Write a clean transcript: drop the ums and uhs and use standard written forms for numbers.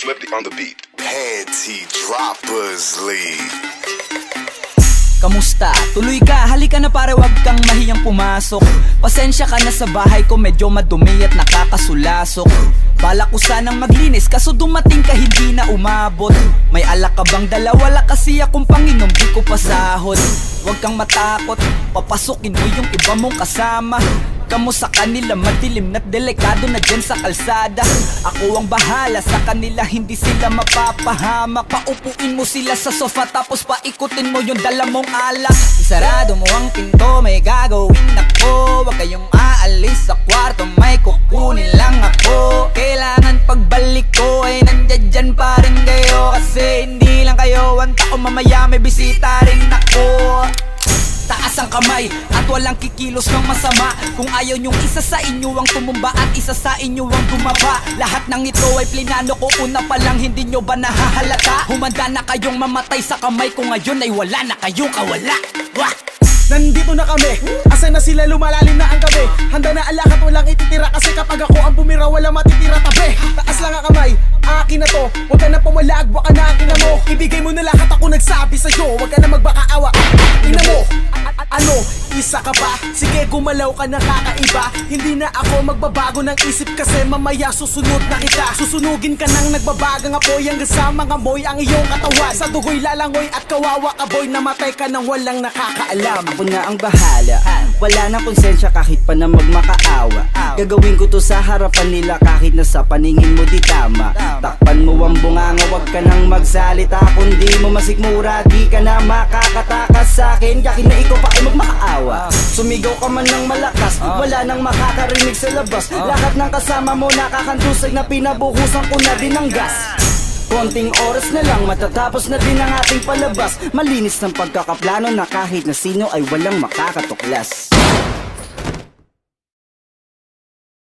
Flippy on the beat. Panty Droppers League. Kamusta? Tuloy ka, halika na pare, wag kang mahiyang pumasok. Pasensya ka na sa bahay ko, medyo madumi at nakakasulasok. Bala ko sanang maglinis, kaso dumating ka hindi na umabot. May alak ka bang dala? Wala kasi akong panginom, di ko pasahod. Wag kang matakot, papasukin mo yung iba mong kasama. Kamo sa kanila, madilim na't delikado na dyan sa kalsada. Ako ang bahala sa kanila, hindi sila mapapahamak. Paupuin mo sila sa sofa, tapos paikutin mo yung dala mong alak. Isarado mo ang pinto, may gagawin ako. Huwag kayong aalis sa kwarto, may kukunin lang ako. Kailangan pagbalik ko ay nandyan dyan pa rin kayo. Kasi hindi lang kayo ang tao, mamaya may bisita rin ako. Taas ang kamay at walang kikilos ng masama. Kung ayaw nyong isa sa inyo ang tumumba at isa sa inyo ang tumaba. Lahat ng ito ay plinano ko, una pa lang, hindi nyo ba nahahalata? Humanda na kayong mamatay sa kamay ko, ngayon ay wala na kayong kawala. Wah! Nandito na kami, asa na sila, lumalalim na ang gabi. Handa na ang lahat, walang ititira. Kasi kapag ako ang bumira, wala matitira tabi. Taas lang ang kamay, akin na to. Huwag ka na pumalag, baka na ang ina mo. Ibigay mo na lahat, ako nagsabi sa'yo. Huwag ka na magbakaawa, ina mo. Ano, isa ka ba? Sige, gumalaw ka na kakaiba. Hindi na ako magbabago ng isip, kasi mamaya susunod na kita. Susunugin ka ng nagbabagang apoy, hanggang sa mga moy ang iyong katawan. Sa dugoy lalangoy at kawawa ka boy, namatay ka nang walang nakakaalam. Ako na ang bahala, wala nang konsensya kahit pa na magmakaawa. Gagawin ko to sa harapan nila kahit na sa paningin mo di tama. Takpan mo ang bunganga, wag ka nang magsalita. Kung di mo masikmura, di ka na makakatakas sa akin. Kahit na ikaw pa ay magmakaawa. Sumigaw ka man ng malakas, wala nang makakarinig sa labas. Lahat ng kasama mo nakakantusay na pinabuhusan ko na din ng gas. Konting oras na lang, matatapos na din ang ating palabas. Malinis ng pagkakaplano na kahit na sino ay walang makakatuklas.